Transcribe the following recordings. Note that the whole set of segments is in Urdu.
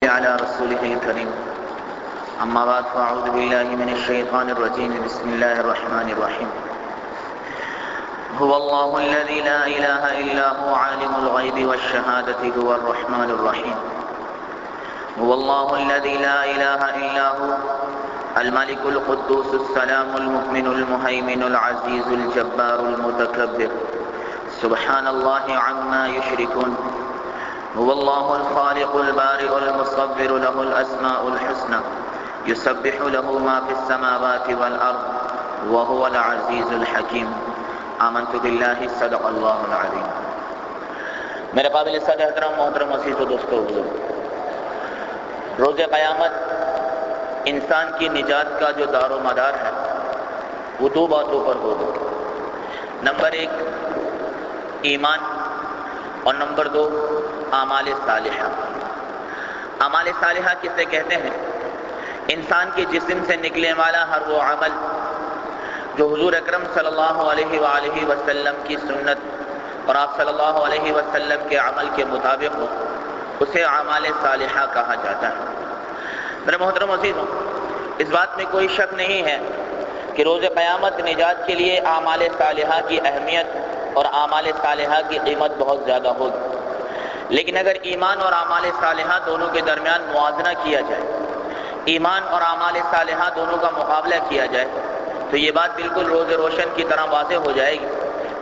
على رسوله الكريم أما بعد فأعوذ بالله من الشيطان الرجيم بسم الله الرحمن الرحيم هو الله الذي لا إله إلا هو عالم الغيب والشهادة هو الرحمن الرحيم هو الله الذي لا إله إلا هو الملك القدوس السلام المؤمن المهيمن العزيز الجبار المتكبر سبحان الله عما يشركون هو الله الخالق البارئ المصور له الأسماء الحسنى يسبح له ما في السماوات والأرض وهو العزيز الحكيم آمنت بالله صدق الله العظيم۔ میرے قابل صد احترام محترم عزیز و دوستو، روز قیامت انسان کی نجات کا جو دار و مدار ہے وہ دو باتوں پر ہوگا۔ نمبر ایک ایمان اور نمبر دو اعمال صالحہ۔ اعمال صالحہ کسے کہتے ہیں؟ انسان کے جسم سے نکلنے والا ہر وہ عمل جو حضور اکرم صلی اللہ علیہ وآلہ وسلم کی سنت اور آپ صلی اللہ علیہ وسلم کے عمل کے مطابق ہو، اسے اعمال صالحہ کہا جاتا ہے۔ میرے محترم عزیزوں، اس بات میں کوئی شک نہیں ہے کہ روز قیامت نجات کے لیے اعمال صالحہ کی اہمیت اور اعمال صالحہ کی قیمت بہت زیادہ ہوگی، لیکن اگر ایمان اور اعمال صالحہ دونوں کے درمیان موازنہ کیا جائے، ایمان اور اعمال صالحہ دونوں کا مقابلہ کیا جائے، تو یہ بات بالکل روز روشن کی طرح واضح ہو جائے گی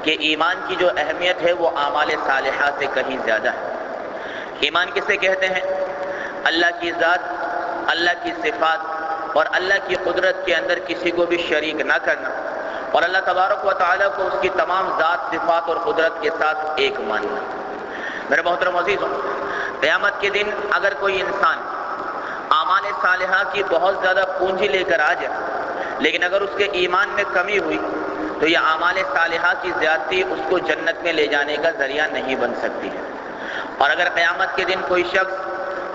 کہ ایمان کی جو اہمیت ہے وہ اعمال صالحہ سے کہیں زیادہ ہے۔ ایمان کسے کہتے ہیں؟ اللہ کی ذات، اللہ کی صفات اور اللہ کی قدرت کے اندر کسی کو بھی شریک نہ کرنا، اور اللہ تبارک و تعالیٰ کو اس کی تمام ذات، صفات اور قدرت کے ساتھ ایک ماننا۔ میرے محترم عزیزوں، قیامت کے دن اگر کوئی انسان اعمال صالحہ کی بہت زیادہ پونجی لے کر آ جائے، لیکن اگر اس کے ایمان میں کمی ہوئی تو یہ اعمال صالحہ کی زیادتی اس کو جنت میں لے جانے کا ذریعہ نہیں بن سکتی ہے۔ اور اگر قیامت کے دن کوئی شخص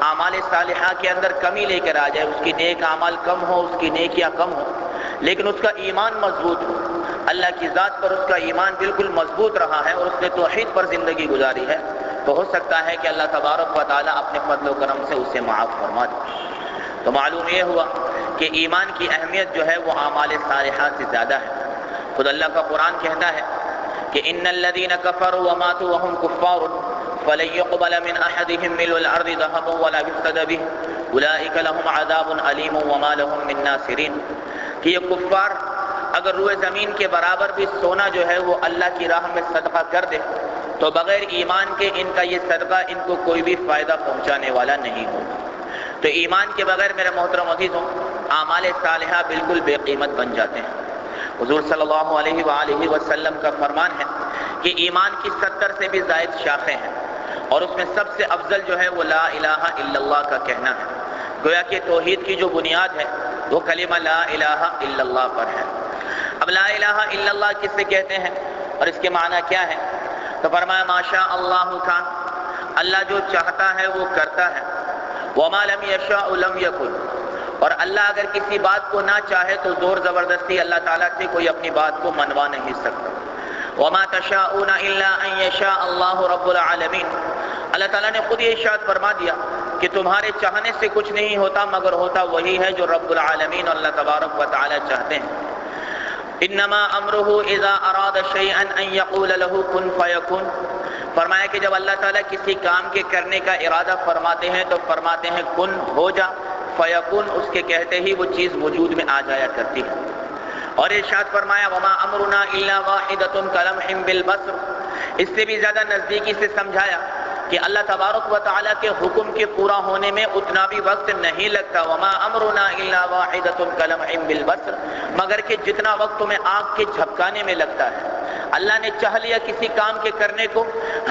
اعمال صالحہ کے اندر کمی لے کر آ جائے، اس کی نیک اعمال کم ہو، اس کی نیکیاں کم ہو، لیکن اس کا ایمان مضبوط ہو، اللہ کی ذات پر اس کا ایمان بالکل مضبوط رہا ہے اور اس نے توحید پر زندگی گزاری ہے، تو ہو سکتا ہے کہ اللہ تبارک و تعالیٰ اپنے فضل و کرم سے اسے معاف فرما دے۔ تو معلوم یہ ہوا کہ ایمان کی اہمیت جو ہے وہ اعمال صالحہ سے زیادہ ہے۔ خود اللہ کا قرآن کہتا ہے کہ ان الذين كفروا وماتوا وهم كفار فلن يقبل من احدهم ملء الارض ذهبا ولا يفتدى به اولئك لهم عذاب اليم وما لهم من ناصرين، کہ یہ کفار اگر روئے زمین کے برابر بھی سونا جو ہے وہ اللہ کی راہ میں صدقہ کر دے تو بغیر ایمان کے ان کا یہ صدقہ ان کو کوئی بھی فائدہ پہنچانے والا نہیں ہوگا۔ تو ایمان کے بغیر میرے محترم عزیزوں اعمال صالحہ بالکل بے قیمت بن جاتے ہیں۔ حضور صلی اللہ علیہ وآلہ وسلم کا فرمان ہے کہ ایمان کی 70 سے بھی زائد شاخیں ہیں، اور اس میں سب سے افضل جو ہے وہ لا الہ الا اللہ کا کہنا ہے۔ گویا کہ توحید کی جو بنیاد ہے وہ کلمہ لا الہ الا اللہ پر ہے۔ اب لا الہ الا اللہ کس سے کہتے ہیں اور اس کے معنی کیا ہے؟ تو فرمایا ما شاء اللہ کان، اللہ جو چاہتا ہے وہ کرتا ہے، وما لم یشاء لم یکن، اور اللہ اگر کسی بات کو نہ چاہے تو زور زبردستی اللہ تعالیٰ سے کوئی اپنی بات کو منوا نہیں سکتا۔ وما تشاءون الا ان یشاء اللہ رب العالمین، اللہ تعالیٰ نے خود یہ ارشاد فرما دیا کہ تمہارے چاہنے سے کچھ نہیں ہوتا مگر ہوتا وہی ہے جو رب العالمین اور اللہ تبارک و تعالیٰ چاہتے ہیں۔ انما امرہ اذا اراد شیئا ان یقول له کن فیکن، فرمایا کہ جب اللہ تعالیٰ کسی کام کے کرنے کا ارادہ فرماتے ہیں تو فرماتے ہیں کن، ہو جا، فیکن، اس کے کہتے ہی وہ چیز وجود میں آ جایا کرتی ہے۔ اور ارشاد فرمایا وما امرنا الا واحدۃ کلمح بالبصر، اس سے بھی زیادہ نزدیکی سے سمجھایا کہ اللہ تبارک و تعالیٰ کے حکم کے پورا ہونے میں اتنا بھی وقت نہیں لگتا۔ وما امرنا الا واحدۃ کلمح بالبصر، مگر کہ جتنا وقت تمہیں آنکھ کے جھپکانے میں لگتا ہے، اللہ نے چاہ لیا کسی کام کے کرنے کو،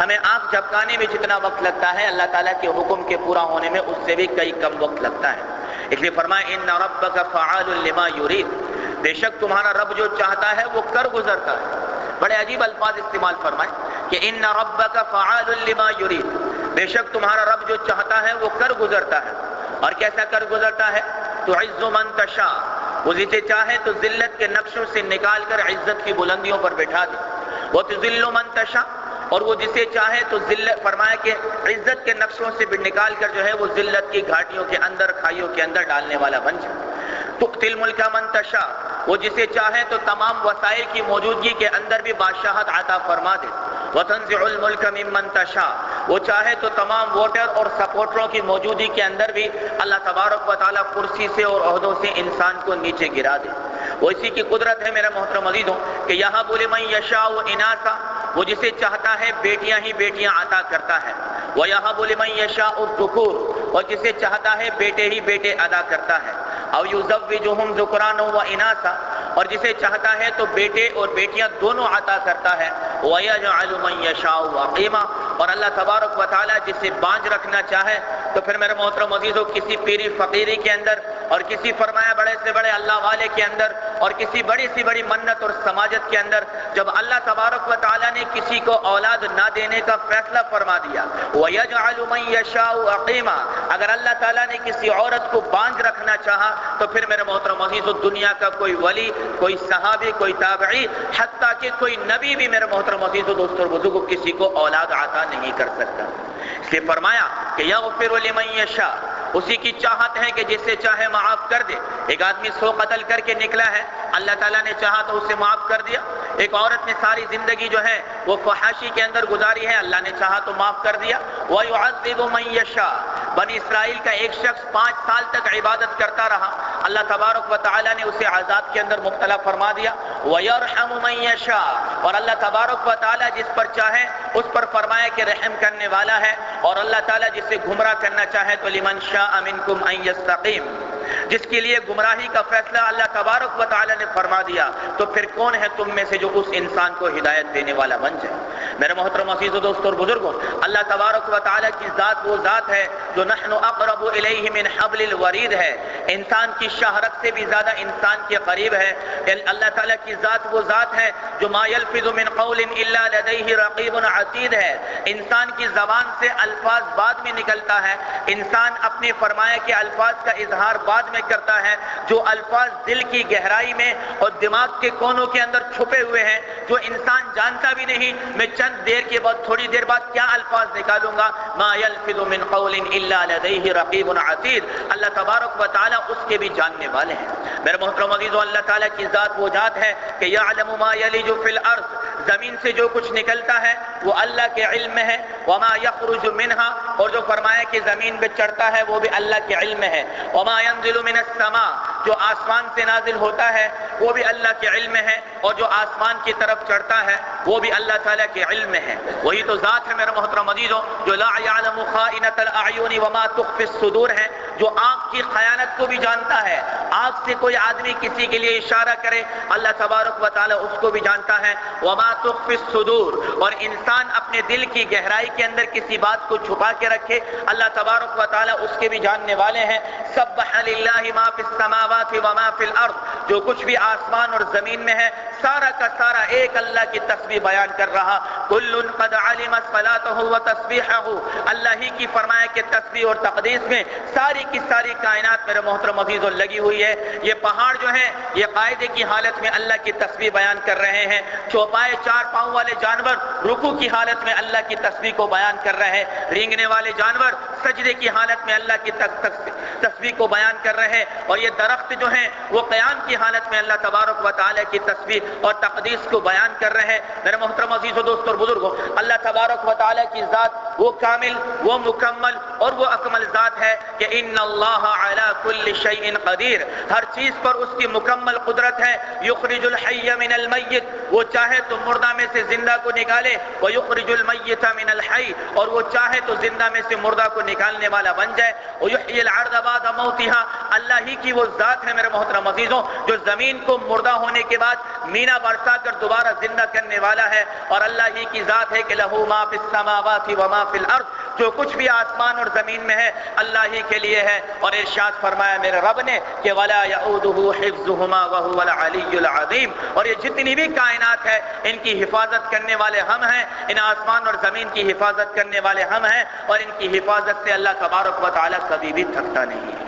ہمیں آنکھ جھپکانے میں جتنا وقت لگتا ہے اللہ تعالیٰ کے حکم کے پورا ہونے میں اس سے بھی کئی کم وقت لگتا ہے۔ اس لیے فرمایا ان ربک فعال لما یرید، بے شک تمہارا رب جو چاہتا ہے وہ کر گزرتا ہے۔ بڑے عجیب الفاظ استعمال فرمائے کہ ان ربک فعال لما یرید، بے شک تمہارا رب جو چاہتا ہے وہ کر گزرتا ہے۔ اور کیسا کر گزرتا ہے؟ تعز من تشاء، وہ جسے چاہے تو ذلت کے نقشوں سے نکال کر عزت کی بلندیوں پر بٹھا دے۔ وتذل من تشاء، اور وہ جسے چاہے تو ذلت، فرمایا کہ عزت کے نقشوں سے بھی نکال کر جو ہے وہ ذلت کی گھاٹیوں کے اندر، کھائیوں کے اندر ڈالنے والا بن جائے۔ تؤتی الملک من تشاء، وہ جسے چاہے تو تمام وسائل کی موجودگی کے اندر بھی بادشاہت عطا فرما دے۔ وتنزع الملک ممن تشاء، وہ چاہے تو تمام ووٹر اور سپورٹروں کی موجودگی کے اندر بھی اللہ تبارک و تعالیٰ کرسی سے اور عہدوں سے انسان کو نیچے گرا دے۔ وہ اسی کی قدرت ہے میرے محترم عزیزوں کہ یہاں بولے من یشاء اناسا، وہ جسے چاہتا ہے بیٹیاں ہی بیٹیاں عطا کرتا ہے۔ وہ یہاں بولے من یشاء الذکور، اور جسے چاہتا ہے بیٹے ہی بیٹے ادا کرتا ہے۔ او یزوجہم ذکرانا و اناسا، اور جسے چاہتا ہے تو بیٹے اور بیٹیاں دونوں عطا کرتا ہے۔ وَيَجْعَلُ مَن يَشَاءُ عَقِيمًا، اور اللہ تبارک و تعالیٰ جسے بانج رکھنا چاہے تو پھر میرے محترم عزیزوں کسی پیری فقیری کے اندر، اور کسی فرمایا بڑے سے بڑے اللہ والے کے اندر، اور کسی بڑی سی بڑی منت اور سماجت کے اندر، جب اللہ تبارک و تعالیٰ نے کسی کو اولاد نہ دینے کا فیصلہ فرما دیا، وَيَجْعَلُ مَن يَشَاءُ عَقِيمًا، اگر اللہ تعالیٰ نے کسی عورت کو بانج رکھنا چاہا تو پھر میرے محترم عزیزوں دنیا کا کوئی ولی، کوئی صحابی، کوئی تابعی، حتیٰ کہ کوئی نبی بھی میرے محترم عزیزوں دوستوں اور بزرگوں کسی کو اولاد عطا نہیں کر سکتا۔ اس لیے فرمایا کہ یغفر لمن یشاء، اسی کی چاہت ہے کہ جسے چاہے معاف کر دے۔ ایک آدمی 100 قتل کر کے نکلا ہے، اللہ تعالیٰ نے چاہا تو اسے معاف کر دیا۔ ایک عورت نے ساری زندگی جو ہے وہ فحاشی کے اندر گزاری ہے، اللہ نے چاہا تو معاف کر دیا۔ وَيُعَذِّبُ مَن یشاء، بنی اسرائیل کا ایک شخص 5 سال تک عبادت کرتا رہا، اللہ تبارک و تعالیٰ نے اسے عذاب کے اندر مبتلا فرما دیا۔ وَيَرْحَمُ مَن یشاء، اور اللہ تبارک و تعالیٰ جس پر چاہے اس پر فرمایا کہ رحم کرنے والا ہے، اور اللہ تعالیٰ جسے گمراہ کرنا چاہے تو لمن شاء منکم ان یستقیم، جس کے لیے گمراہی کا فیصلہ اللہ تبارک و تعالیٰ نے فرما دیا تو پھر کون ہے تم میں سے جو اس انسان کو ہدایت دینے والا بن جائے۔ میرے محترم عزیزو دوستو اور بزرگوں، اللہ تبارک و تعالیٰ کی ذات وہ ذات ہے جو نحن اقرب الیہ من حبل الورید ہے، انسان کی شاہرگ سے بھی زیادہ انسان کے قریب ہے۔ اللہ تعالیٰ کی ذات وہ ذات ہے جو ما یلفظ من قول الا لدیہ رقیب عتید ہے، انسان کی زبان سے الفاظ بعد میں نکلتا ہے، انسان اپنے فرمایا کے الفاظ کا اظہار بعد میں کرتا ہے، جو الفاظ دل کی گہرائی میں اور دماغ کے کونوں کے اندر چھپے ہوئے ہیں، جو انسان جانتا بھی نہیں میں چند دیر کے بعد، تھوڑی دیر بعد کیا الفاظ نکالوں گا۔ ما یلفظ من قول الا لدیہ رقیب عتید، اللہ تبارک و تعالیٰ اس کے بھی جاننے والے ہیں۔ میرے محترم عزیزو، اللہ تعالیٰ کی ذات وہ ذات ہے کہ یعلم ما یلج فی الارض، زمین سے جو کچھ نکلتا ہے وہ اللہ کے علم میں ہے، وما یخرج منہا، اور جو فرمایا کہ زمین پہ چڑھتا ہے وہ بھی اللہ کے علم میں ہے، وما ينزل من السماء، جو آسمان سے نازل ہوتا ہے وہ بھی اللہ کے علم میں ہے، اور جو آسمان کی طرف چڑھتا ہے وہ بھی اللہ تعالیٰ کے علم میں ہے۔ وہی تو ذات ہے میرے محترم عزیزوں جو لا يعلم خائنۃ الاعین وما تخفی الصدور ہے، جو آنکھ کی خیانت کو بھی جانتا ہے۔ آنکھ سے کوئی آدمی کسی کے لیے اشارہ کرے اللہ تبارک و تعالیٰ اس کو بھی جانتا ہے۔ وما تخفی الصدور، اور انسان اپنے دل کی گہرائی کے اندر کسی بات کو چھپا کے رکھے اللہ تبارک و تعالیٰ اس کے بھی جاننے والے ہیں۔ سبح للہ ما فی السماوات وما فی الارض، جو کچھ بھی آسمان اور زمین میں ہے سارا کا سارا ایک اللہ کی تسبیح بیان کر رہا۔ کل قد علم صلاتہ و تسبیحہ، اللہ ہی کی فرمایا کہ تسبیح اور تقدیس میں ساری کی ساری کائنات میرے محترم عزیزوں لگی ہوئی ہے۔ یہ پہاڑ جو ہیں یہ قاعدے کی حالت میں اللہ کی تسبیح بیان کر رہے ہیں، چوپائے 4 پاؤں والے جانور رکوع کی حالت میں اللہ کی تسبیح کو بیان کر رہے ہیں، رینگنے والے جانور سجدے کی حالت میں اللہ کی تسبیح کو بیان کر رہے ہیں، اور یہ درخت جو ہیں وہ قیام کی حالت میں اللہ تبارک و تعالیٰ کی تسبیح اور تقدیس کو بیان کر رہے ہیں۔ میرے محترم عزیزو دوستو اور بزرگوں، اللہ تبارک و تعالیٰ کی ذات وہ کامل، وہ مکمل اور وہ اکمل ذات ہے کہ ان اللہ علی کل شیء قدیر، ہر چیز پر اس کی مکمل قدرت ہے۔ یخرج الحی من المیت، وہ چاہے تو مردہ میں سے زندہ کو نکالے، ویخرج المیت من الحی، اور وہ چاہے تو زندہ میں سے مردہ کو نکالنے والا بن جائے۔ ویحیی الارض بعد موتها، اللہ ہی کی وہ ذات ہے میرے محترم عزیزوں جو زمین کو مردہ ہونے کے بعد مینا برسا کر دوبارہ زندہ کرنے والا ہے، اور اللہ ہی کی ذات ہے کہ لہ ما فی السماوات وما فی الارض، جو کچھ بھی آسمان اور زمین میں ہے اللہ ہی کے لیے ہے۔ اور ارشاد فرمایا میرے رب نے کہ ولا یعودہ حفظہما وہو العلی العظیم، اور یہ جتنی بھی کائنات ہے ان کی حفاظت کرنے والے ہم ہیں، ان آسمان اور زمین کی حفاظت کرنے والے ہم ہیں، اور ان کی حفاظت سے اللہ تبارک و تعالیٰ کبھی بھی تھکتا نہیں ہے۔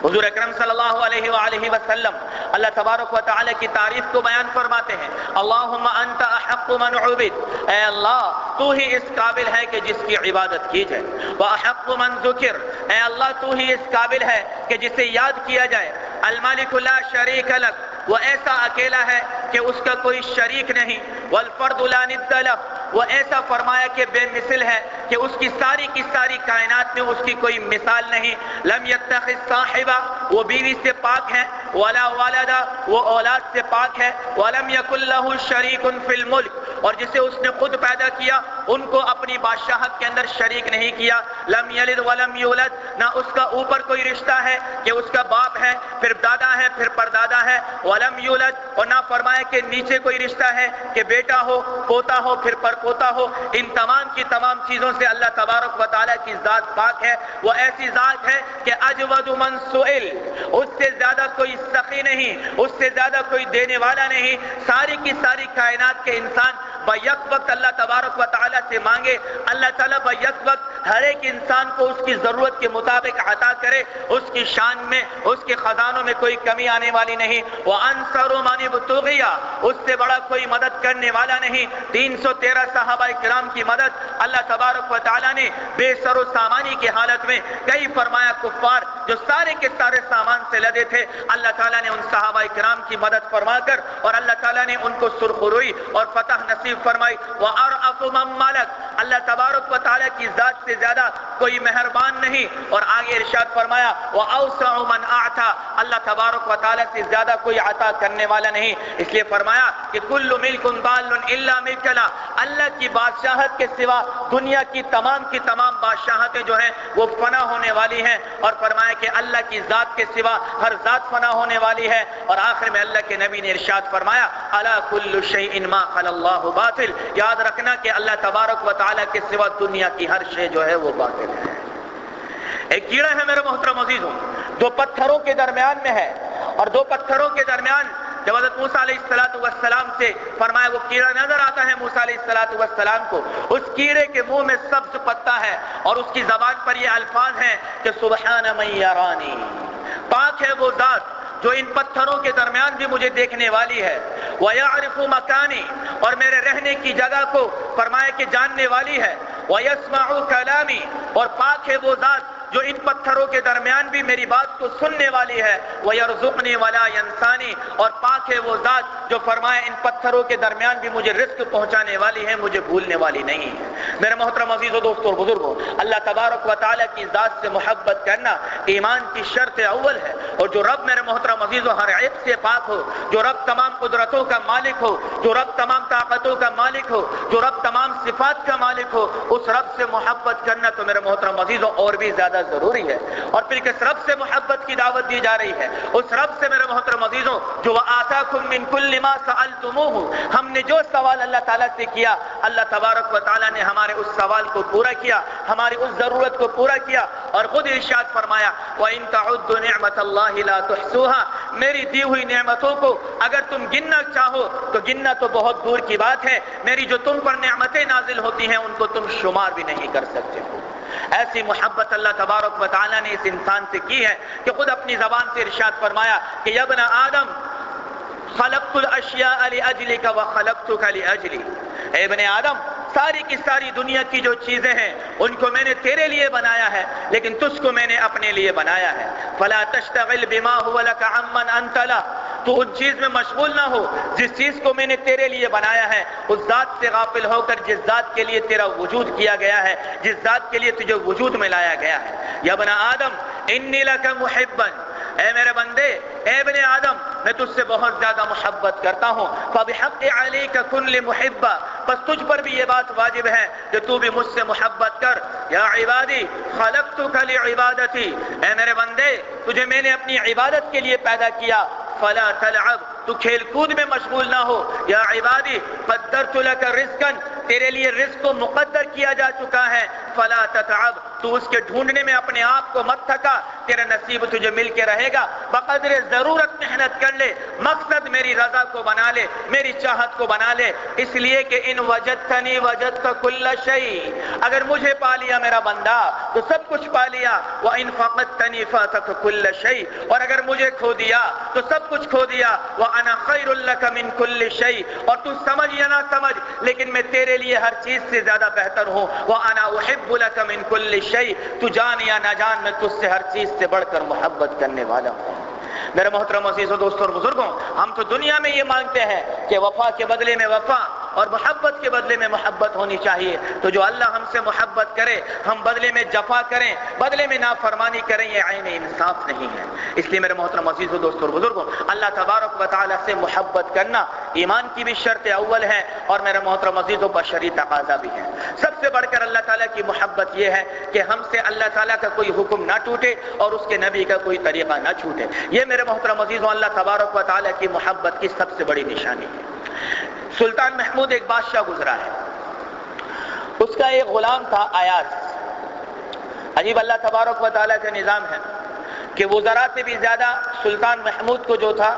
حضور اکرم صلی اللہ علیہ وآلہ وسلم اللہ تبارک و تعالی کی تعریف کو بیان فرماتے ہیں، اللہم انت احق من عبد، اے اللہ تو ہی اس قابل ہے کہ جس کی عبادت کی جائے، واحق من ذکر، اے اللہ تو ہی اس قابل ہے کہ جسے یاد کیا جائے، الملک لا شریک لک، وہ ایسا اکیلا ہے کہ اس کا کوئی شریک نہیں، والفرد لا ند لہ، وہ ایسا فرمایا کہ بے مثل ہے کہ اس کی ساری کائنات میں اس کی کوئی مثال نہیں، لم یتخذ صاحبہ، وہ بیوی سے پاک ہے، ولا ولدا، وہ اولاد سے پاک ہے، ولم یکن لہ شریک فی الملک، اور جسے اس نے خود پیدا کیا ان کو اپنی بادشاہت کے اندر شریک نہیں کیا، لم یلد ولم یولد، نہ اس کا اوپر کوئی رشتہ ہے کہ اس کا باپ ہے پھر دادا ہے پھر پردادا ہے، ولم یولد، اور نہ فرمایا کہ نیچے کوئی رشتہ ہے کہ بیٹا ہو پوتا ہو پھر پوتا ہو، ان تمام کی تمام چیزوں سے اللہ تبارک و تعالیٰ کی ذات پاک ہے، وہ ایسی ذات ہے کہ اجود من سئل، اس سے زیادہ کوئی سخی نہیں، اس سے زیادہ کوئی دینے والا نہیں، ساری کی ساری کائنات کے انسان بیک وقت اللہ تبارک و تعالیٰ سے مانگے، اللہ تعالیٰ بیک وقت ہر ایک انسان کو اس کی ضرورت کے مطابق عطا کرے، اس کی شان میں اس کے خزانوں میں کوئی کمی آنے والی نہیں، وَأَنصَرُ مَنِ ابْتُغِيَ، اس سے بڑا کوئی مدد کرنے والا نہیں، 313 صحابہ کرام کی مدد اللہ تبارک و تعالیٰ نے بے سر و سامانی کی حالت میں، کئی فرمایا کفار جو سارے کے سارے سامان سے لدے تھے، اللہ تعالیٰ نے ان صحابہ کرام کی مدد فرما کر اور اللہ تعالیٰ نے ان کو سرخروئی اور فتح نصیب فرمائی، وَأَرْأَفُ مَن مَلَكَ، اللہ تبارک و تعالیٰ کی ذات سے زیادہ کوئی مہربان نہیں، اور آگے ارشاد فرمایا وَأَوْسَعُ مَنْ أَعْطَى، اللہ تبارک و تعالیٰ سے زیادہ کوئی عطا کرنے والا نہیں، اس لیے فرمایا کہ کل ملک ضال الا ملک اللہ، اللہ کی بادشاہت کے سوا دنیا کی تمام بادشاہتیں جو ہیں وہ فنا ہونے والی ہیں، اور فرمایا کہ اللہ کی ذات کے سوا ہر ذات فنا ہونے والی ہے، اور آخر میں اللہ کے نبی نے ارشاد فرمایا الا کل شیء ما خلا اللہ باطل، یاد رکھنا کہ اللہ تبارک و تعالیٰ کے سوا دنیا کی ہر شے جو ہے وہ باطل ہے۔ ایک کیڑا ہے میرے محترم عزیزوں، دو پتھروں کے درمیان میں ہے، اور دو پتھروں کے درمیان جب حضرت موسیٰ علیہ السلام سے فرمایا وہ کیڑا نظر آتا ہے موسیٰ علیہ السلام کو، اس کیڑے کے منہ میں سبز پتا ہے اور اس کی زبان پر یہ الفاظ ہیں کہ سبحان من یرانی، پاک ہے وہ ذات جو ان پتھروں کے درمیان بھی مجھے دیکھنے والی ہے، وَيَعْرِفُ مَكَانِي، اور میرے رہنے کی جگہ کو فرمایا کہ جاننے والی ہے، وَيَسْمَعُ كَلَامِي، اور پاک ہے وہ ذات جو ان پتھروں کے درمیان بھی میری بات کو سننے والی ہے، وَيَرْزُقْنِي وَلَا يَنْسَانِي، اور پاک ہے وہ ذات جو فرمائے ان پتھروں کے درمیان بھی مجھے رزق پہنچانے والی ہے، مجھے بھولنے والی نہیں ہے۔ میرے محترم عزیزو دوستو اور بزرگوں، اللہ تبارک و تعالیٰ کی ذات سے محبت کرنا ایمان کی شرط اول ہے، اور جو رب میرے محترم عزیزو ہر عیب سے پاک ہو، جو رب تمام قدرتوں کا مالک ہو، جو رب تمام طاقتوں کا مالک ہو، جو رب تمام صفات کا مالک ہو، اس رب سے محبت کرنا تو میرے محترم عزیزو اور بھی زیادہ ضروری ہے۔ اور پھر کس رب سے محبت کی دعوت دی جا رہی ہے؟ اس رب سے میرے محترم عزیزوں جو وَآتَاكُم مِّن كُلِّ مَا سَأَلْتُمُوهُ، ہم نے جو سوال اللہ تعالیٰ سے کیا، اللہ تبارک و تعالیٰ نے ہمارے اس سوال کو پورا کیا، ہماری اس ضرورت کو پورا کیا، اور خود ارشاد فرمایا وَإِن تَعُدُّوا نِعْمَةَ اللَّهِ لَا تُحْصُوهَا، میری دی ہوئی نعمتوں کو اگر تم گننا چاہو تو گننا تو بہت دور کی بات ہے، میری جو تم پر نعمتیں نازل ہوتی ہیں ان کو تم شمار بھی نہیں کر سکتے ہو۔ ایسی محبت اللہ تبارک و تعالیٰ نے اس انسان سے کی ہے کہ خود اپنی زبان سے ارشاد فرمایا کہ یا ابن آدم خلقت الاشیاء لأجلک وخلقتک لأجلی، اے ابن آدم ساری کی ساری دنیا کی جو چیزیں ہیں ان کو میں نے تیرے لیے بنایا ہے، لیکن تجھ کو میں نے اپنے لیے بنایا ہے، فلا تشتغل بما هو لك عمن انت له، تو ان چیز میں مشغول نہ ہو جس چیز کو میں نے تیرے لیے بنایا ہے، اس ذات سے غافل ہو کر جس ذات کے لیے تیرا وجود کیا گیا ہے، جس ذات کے لیے تجھے وجود میں لایا گیا ہے۔ یا ابن آدم انی لک محبا، اے میرے بندے، اے ابن آدم میں تجھ سے بہت زیادہ محبت کرتا ہوں، فبحق علیک کن لمحبا، بس تجھ پر بھی یہ بات واجب ہے کہ تو بھی مجھ سے محبت کر۔ یا عبادی خلقتک لعبادتی، اے میرے بندے تجھے میں نے اپنی عبادت کے لیے پیدا کیا، فلا تلعب، تو کھیل کود میں مشغول نہ ہو۔ یا عبادی قدرت لک رزقا، تیرے لیے رزق کو مقدر کیا جا چکا ہے، فلا تتعب، تو اس کے ڈھونڈنے میں اپنے آپ کو مت تھکا، تیرا نصیب تجھے مل کے رہے گا۔ بقدر ضرورت محنت کر لے، مقصد میری رضا کو بنا لے، میری چاہت کو بنا لے، اس لیے کہ ان وجدتنی وجدت کل شیء، اگر مجھے پا لیا میرا بندہ تو سب کچھ پا لیا، وان فقدتنی فاتک کل شیء، اور اگر مجھے کھو دیا تو سب کچھ کھو دیا، وانا خیر لک من کل شیء، اور تو سمجھ یا نہ سمجھ لیکن میں تیرے لیے ہر چیز سے زیادہ بہتر ہوں، وانا احب لک من کل شیء، تو جان یا نہ جان میں تجھ سے ہر چیز سے بڑھ کر محبت کرنے والا ہوں۔ میرے محترم عزیزوں، دوستوں اور بزرگوں، ہم تو دنیا میں یہ مانگتے ہیں کہ وفا کے بدلے میں وفا اور محبت کے بدلے میں محبت ہونی چاہیے، تو جو اللہ ہم سے محبت کرے ہم بدلے میں جفا کریں، بدلے میں نافرمانی کریں، یہ عین انصاف نہیں ہے۔ اس لیے میرے محترم عزیزوں، دوستوں اور بزرگوں، اللہ تبارک و تعالی سے محبت کرنا ایمان کی بھی شرط اول ہے، اور میرے محترم عزیزوں بشری تقاضا بھی ہے۔ سب سے بڑھ کر اللہ تعالیٰ کی محبت یہ ہے کہ ہم سے اللہ تعالیٰ کا کوئی حکم نہ ٹوٹے اور اس کے نبی کا کوئی طریقہ نہ چھوٹے، یہ میرے محترم عزیزوں اللہ تبارک و تعالیٰ کی محبت کی سب سے بڑی نشانی ہے۔ سلطان محمود ایک بادشاہ گزرا ہے، اس کا ایک غلام تھا ایاز۔ عجیب اللہ تبارک و تعالیٰ کا نظام ہے کہ وزراء سے بھی زیادہ سلطان محمود کو جو تھا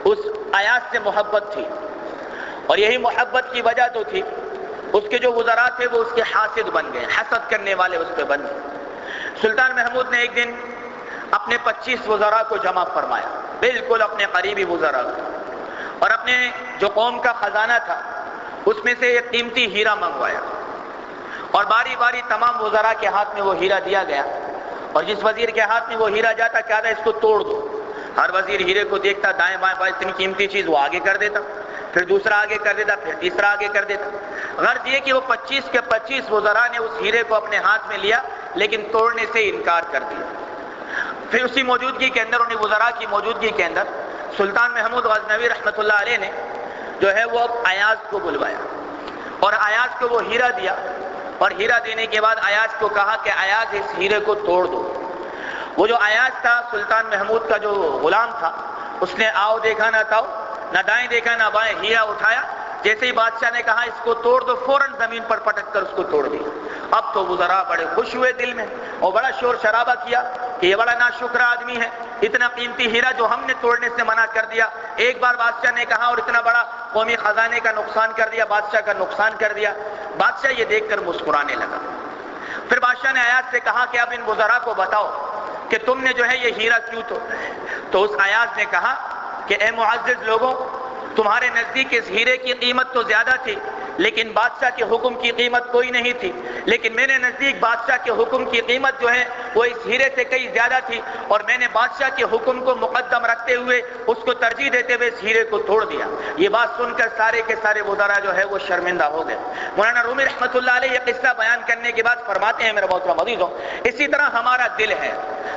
اس ایاز سے محبت تھی، اور یہی محبت کی وجہ تو تھی اس کے جو وزراء تھے وہ اس کے حاسد بن گئے، حسد کرنے والے اس پہ بن گئے۔ سلطان محمود نے ایک دن اپنے 25 وزراء کو جمع فرمایا، بالکل اپنے قریبی وزراء کو، اور اپنے جو قوم کا خزانہ تھا اس میں سے ایک قیمتی ہیرا منگوایا، اور باری باری تمام وزراء کے ہاتھ میں وہ ہیرا دیا گیا، اور جس وزیر کے ہاتھ میں وہ ہیرا جاتا کیا تھا، اس کو توڑ دو۔ ہر وزیر ہیرے کو دیکھتا، دائیں بائیں بائیں، اتنی قیمتی چیز وہ آگے کر دیتا، پھر دوسرا آگے کر دیتا، پھر تیسرا آگے کر دیتا۔ غرض یہ کہ وہ 25 کے 25 وزراء نے اس ہیرے کو اپنے ہاتھ میں لیا لیکن توڑنے سے انکار کر دیا۔ پھر اسی موجودگی کے اندر، انہیں وزراء کی موجودگی کے اندر، سلطان محمود غزنوی رحمۃ اللہ علیہ نے جو ہے وہ ایاز کو بلوایا، اور ایاز کو وہ ہیرا دیا، اور ہیرا دینے کے بعد ایاز کو کہا کہ ایاز اس ہیرے کو توڑ دو۔ وہ جو ایاز تھا سلطان محمود کا جو غلام تھا، اس نے آؤ دیکھا نہ تاؤ، نہ دائیں دیکھا نہ بائیں، ہیرا اٹھایا، جیسے ہی بادشاہ نے کہا اس کو توڑ دو، فوراً زمین پر پٹک کر اس کو توڑ دیا۔ اب تو وزراء بڑے خوش ہوئے دل میں، اور بڑا شور شرابہ کیا کہ یہ بڑا ناشکرا آدمی ہے، اتنا قیمتی ہیرا جو ہم نے توڑنے سے منع کر دیا، ایک بار بادشاہ نے کہا اور اتنا بڑا قومی خزانے کا نقصان کر دیا، بادشاہ کا نقصان کر دیا۔ بادشاہ یہ دیکھ کر مسکرانے لگا۔ پھر بادشاہ نے ایاز سے کہا کہ اب ان وزراء کو بتاؤ کہ تم نے جو ہے یہ ہیرا کیوں تو اس ایاز نے کہا کہ اے معزز لوگوں، تمہارے نزدیک اس ہیرے کی قیمت تو زیادہ تھی لیکن بادشاہ کے حکم کی قیمت کوئی نہیں تھی، لیکن میرے نزدیک بادشاہ کے حکم کی قیمت جو ہے وہ اس ہیرے سے کئی زیادہ تھی، اور میں نے بادشاہ کے حکم کو مقدم رکھتے ہوئے اس کو ترجیح دیتے ہوئے اس ہیرے کو توڑ دیا۔ یہ بات سن کر سارے کے سارے وزراء جو ہے وہ شرمندہ ہو گئے۔ مولانا رومی رحمۃ اللہ علیہ یہ قصہ بیان کرنے کے بعد فرماتے ہیں میرے محترم عزیزوں، اسی طرح ہمارا دل ہے،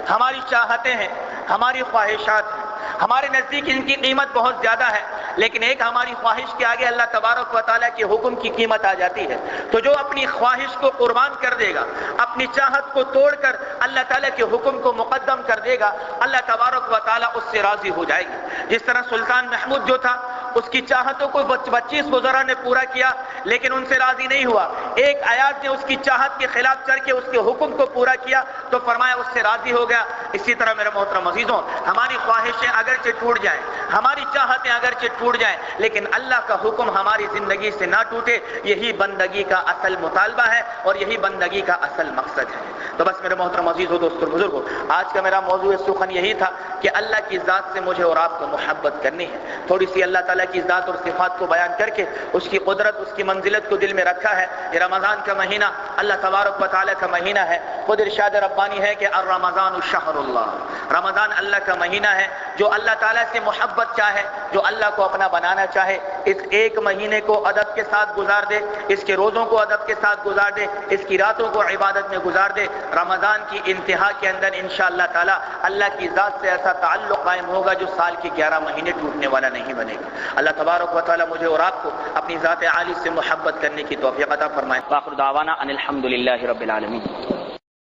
ہماری چاہتیں ہیں، ہماری خواہشات ہیں، ہمارے نزدیک ان کی قیمت بہت زیادہ ہے، لیکن ایک ہماری خواہش کے آگے اللہ تبارک و تعالیٰ کے حکم کی قیمت آ جاتی ہے۔ تو جو اپنی خواہش کو قربان کر دے گا، اپنی چاہت کو توڑ کر اللہ تعالیٰ کے حکم کو مقدم کر دے گا، اللہ تبارک و تعالیٰ اس سے راضی ہو جائے گی۔ جس طرح سلطان محمود جو تھا اس کی چاہتوں کو 25 وزراء نے پورا کیا لیکن ان سے راضی نہیں ہوا، ایک ایاز نے اس کی چاہت کے خلاف چل کے اس کے حکم کو پورا کیا تو فرمایا اس سے راضی ہو گیا۔ اسی طرح میرے محترم عزیزوں، ہماری خواہشیں اگرچہ ٹوٹ جائیں، ہماری چاہتیں اگرچہ ٹوٹ جائیں، لیکن اللہ کا حکم ہماری زندگی سے نہ ٹوٹے، یہی بندگی کا اصل مطالبہ ہے اور یہی بندگی کا اصل مقصد ہے۔ تو بس میرے محترم عزیزوں، دوستو اور بزرگوں، آج کا میرا موضوع سخن یہی تھا کہ اللہ کی ذات سے مجھے اور آپ کو محبت کرنی ہے۔ تھوڑی سی اللہ تعالیٰ کی ذات اور صفات کو بیان کر کے اس کی قدرت، اس کی منزلت کو دل میں رکھا ہے۔ یہ رمضان کا مہینہ اللہ تبارک و تعالیٰ کا مہینہ ہے۔ خود ارشاد ربانی ہے کہ الرمضان شہر اللہ، رمضان اللہ کا مہینہ ہے۔ جو اللہ تعالیٰ سے محبت چاہے، جو اللہ کو اپنا بنانا چاہے، اس ایک مہینے کو ادب کے ساتھ گزار دے، اس کے روزوں کو ادب کے ساتھ گزار دے، اس کی راتوں کو عبادت میں گزار دے۔ رمضان کی انتہا کے اندر انشاءاللہ تعالیٰ اللہ کی ذات سے ایسا تعلق قائم ہوگا جو سال کے 11 مہینے ٹوٹنے والا نہیں بنے گا۔ اللہ تبارک و تعالیٰ مجھے اور آپ کو اپنی ذات عالی سے محبت کرنے کی توفیق عطا فرمائے۔ وآخر دعوانا ان الحمد للہ رب العالمین۔